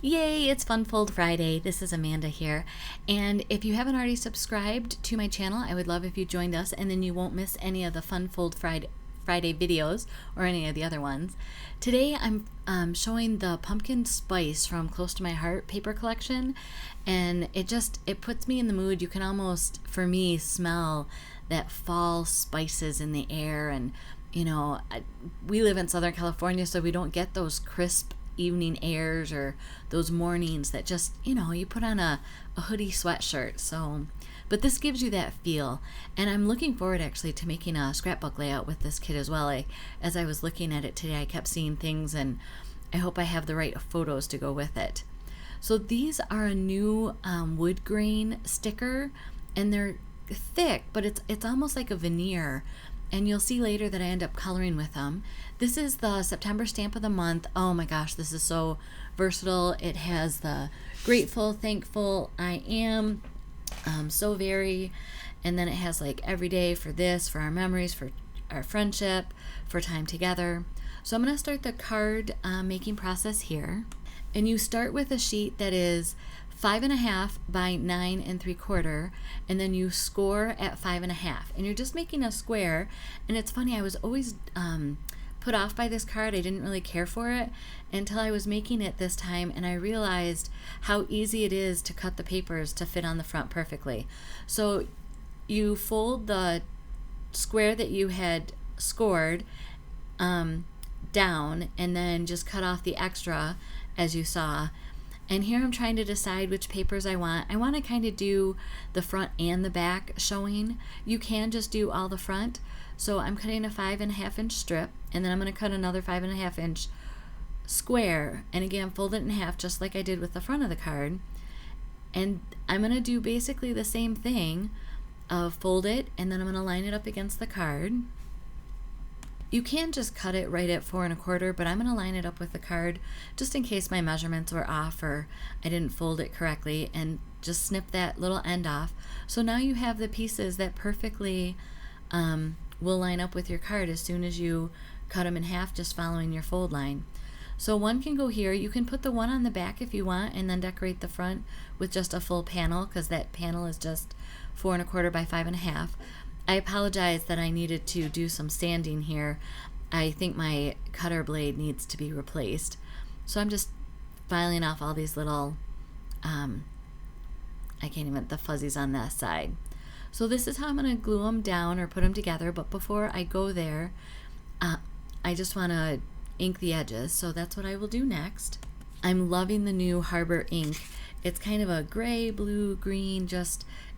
Yay, it's Fun Fold Friday. This is Amanda here. And if you haven't already subscribed to my channel, I would love if you joined us, and then you won't miss any of the Fun Fold Friday videos or any of the other ones. Today I'm showing the Pumpkin Spice from Close to My Heart paper collection, and it puts me in the mood. You can almost, for me, smell that fall spices in the air. And you know, we live in Southern California, so we don't get those crisp evening airs or those mornings that just, you know, you put on a hoodie sweatshirt. So but this gives you that feel, and I'm looking forward actually to making a scrapbook layout with this kit as well. As I was looking at it today, I kept seeing things, and I hope I have the right photos to go with it. So these are a new wood grain sticker, and they're thick, but it's almost like a veneer, and you'll see later that I end up coloring with them. This is the September stamp of the month. Oh my gosh, this is so versatile. It has the grateful, thankful, I am, so very, and then it has like every day, for this, for our memories, for our friendship, for time together. So I'm going to start the card making process here, and you start with a sheet that is 5.5 by 9 3/4, and then you score at 5.5, and you're just making a square. And it's funny, I was always put off by this card. I didn't really care for it until I was making it this time, and I realized how easy it is to cut the papers to fit on the front perfectly. So you fold the square that you had scored down, and then just cut off the extra, as you saw. And here I'm trying to decide which papers I want. I want to kind of do the front and the back showing. You can just do all the front. So I'm cutting a 5.5 inch strip, and then I'm going to cut another 5.5 inch square, and again fold it in half just like I did with the front of the card. And I'm going to do basically the same thing of fold it, and then I'm going to line it up against the card. You can just cut it right at 4 1/4, but I'm going to line it up with the card just in case my measurements were off or I didn't fold it correctly, and just snip that little end off. So now you have the pieces that perfectly will line up with your card as soon as you cut them in half, just following your fold line. So one can go here. You can put the one on the back if you want, and then decorate the front with just a full panel, because that panel is just 4 1/4 by 5.5. I apologize that I needed to do some sanding here. I think my cutter blade needs to be replaced. So I'm just filing off all these little, the fuzzies on that side. So this is how I'm going to glue them down or put them together. But before I go there, I just want to ink the edges. So that's what I will do next. I'm loving the new Harbor ink. It's kind of a gray, blue, green,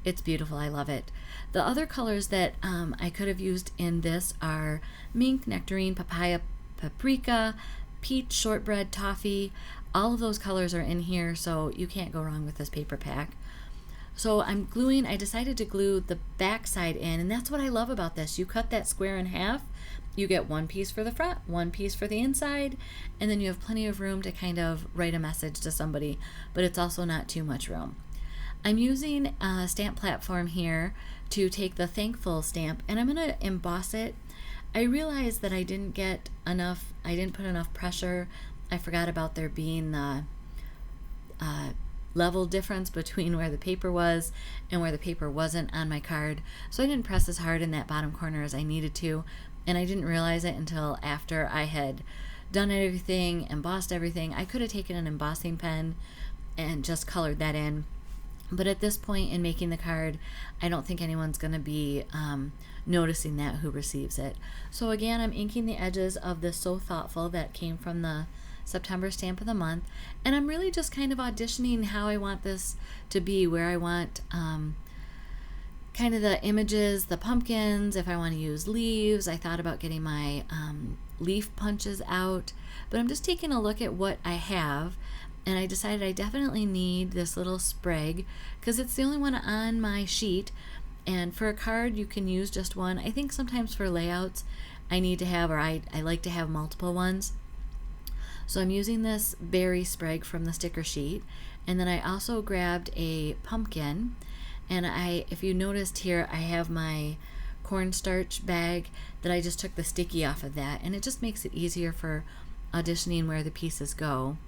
it's beautiful. I love it. The other colors that I could have used in this are mink, nectarine, papaya, paprika, peach, shortbread, toffee. All of those colors are in here, so you can't go wrong with this paper pack. So I decided to glue the back side in, and that's what I love about this. You cut that square in half, you get one piece for the front, one piece for the inside, and then you have plenty of room to kind of write a message to somebody, but it's also not too much room. I'm using a stamp platform here to take the thankful stamp, and I'm going to emboss it. I realized that I didn't put enough pressure. I forgot about there being the level difference between where the paper was and where the paper wasn't on my card. So I didn't press as hard in that bottom corner as I needed to, and I didn't realize it until after I had done everything, embossed everything. I could have taken an embossing pen and just colored that in. But at this point in making the card, I don't think anyone's going to be noticing that who receives it. So again, I'm inking the edges of this So Thoughtful that came from the September stamp of the month, and I'm really just kind of auditioning how I want this to be, where I want kind of the images, the pumpkins, if I want to use leaves. I thought about getting my leaf punches out, but I'm just taking a look at what I have. And I decided I definitely need this little sprig, because it's the only one on my sheet. And for a card, you can use just one. I think sometimes for layouts, I need to have, or I like to have multiple ones. So I'm using this berry sprig from the sticker sheet. And then I also grabbed a pumpkin. And if you noticed here, I have my cornstarch bag that I just took the sticky off of that. And it just makes it easier for auditioning where the pieces go.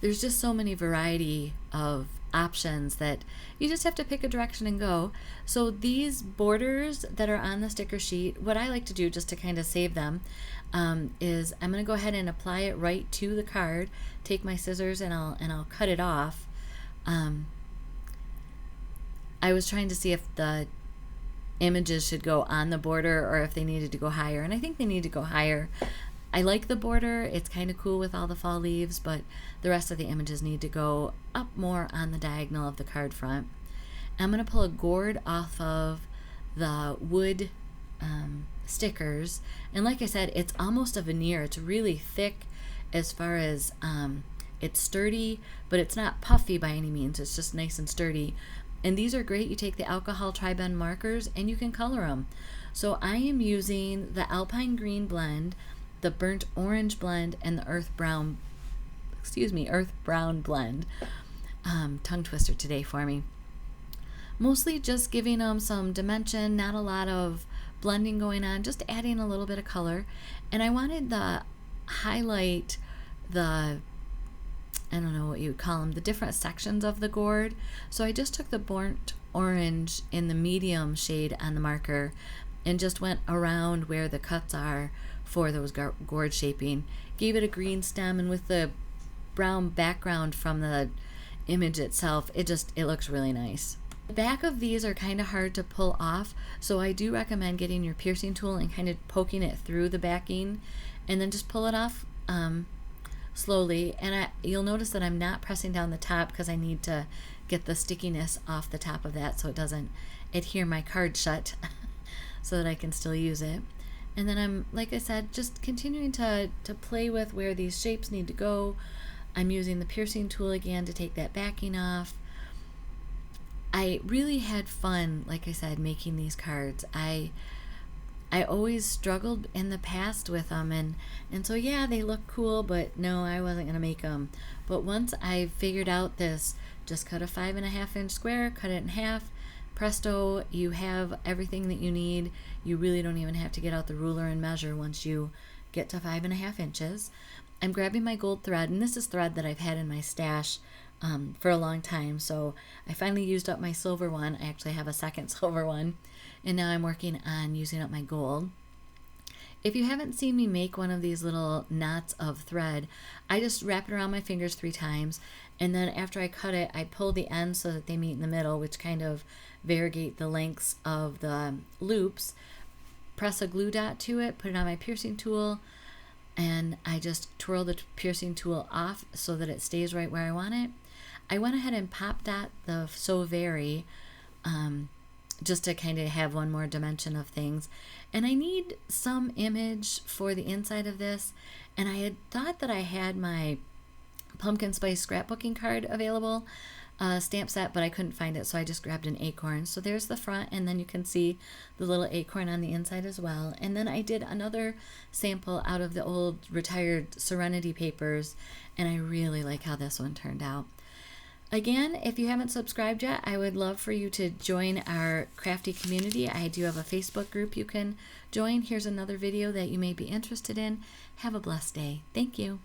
there's just so many variety of options that you just have to pick a direction and go. So these borders that are on the sticker sheet, what I like to do just to kind of save them is I'm going to go ahead and apply it right to the card, take my scissors and I'll cut it off. I was trying to see if the images should go on the border or if they needed to go higher, and I think they need to go higher. I like the border, it's kind of cool with all the fall leaves, but the rest of the images need to go up more on the diagonal of the card front. I'm going to pull a gourd off of the wood stickers, and like I said, it's almost a veneer. It's really thick as far as it's sturdy, but it's not puffy by any means. It's just nice and sturdy. And these are great. You take the alcohol tri-bend markers and you can color them. So I am using the Alpine Green blend, the Burnt Orange blend, and the Earth Brown blend. Tongue twister today for me. Mostly just giving them some dimension, not a lot of blending going on, just adding a little bit of color. And I wanted the highlight, I don't know what you would call them, the different sections of the gourd. So I just took the burnt orange in the medium shade on the marker and just went around where the cuts are for those gourd shaping. Gave it a green stem, and with the brown background from the image itself, it looks really nice. The back of these are kind of hard to pull off, so I do recommend getting your piercing tool and kind of poking it through the backing and then just pull it off slowly. And you'll notice that I'm not pressing down the top because I need to get the stickiness off the top of that so it doesn't adhere my card shut so that I can still use it. And then I'm, like I said, just continuing to play with where these shapes need to go. I'm using the piercing tool again to take that backing off. I really had fun, like I said, making these cards. I always struggled in the past with them, and so yeah, they look cool, but no, I wasn't gonna make them. But once I figured out this, just cut a 5.5 inch square, cut it in half, presto, you have everything that you need. You really don't even have to get out the ruler and measure once you get to 5.5 inches. I'm grabbing my gold thread, and this is thread that I've had in my stash for a long time, so I finally used up my silver one. I actually have a second silver one, and now I'm working on using up my gold. If you haven't seen me make one of these little knots of thread, I just wrap it around my fingers 3 times, and then after I cut it, I pull the ends so that they meet in the middle, which kind of variegate the lengths of the loops. Press a glue dot to it, put it on my piercing tool, and I just twirl the piercing tool off so that it stays right where I want it. I went ahead and pop dot the So Very just to kind of have one more dimension of things. And I need some image for the inside of this, and I had thought that I had my Pumpkin Spice scrapbooking card available, stamp set, but I couldn't find it, so I just grabbed an acorn. So there's the front, and then you can see the little acorn on the inside as well. And then I did another sample out of the old retired Serenity papers, and I really like how this one turned out. Again, if you haven't subscribed yet, I would love for you to join our crafty community. I do have a Facebook group you can join. Here's another video that you may be interested in. Have a blessed day. Thank you.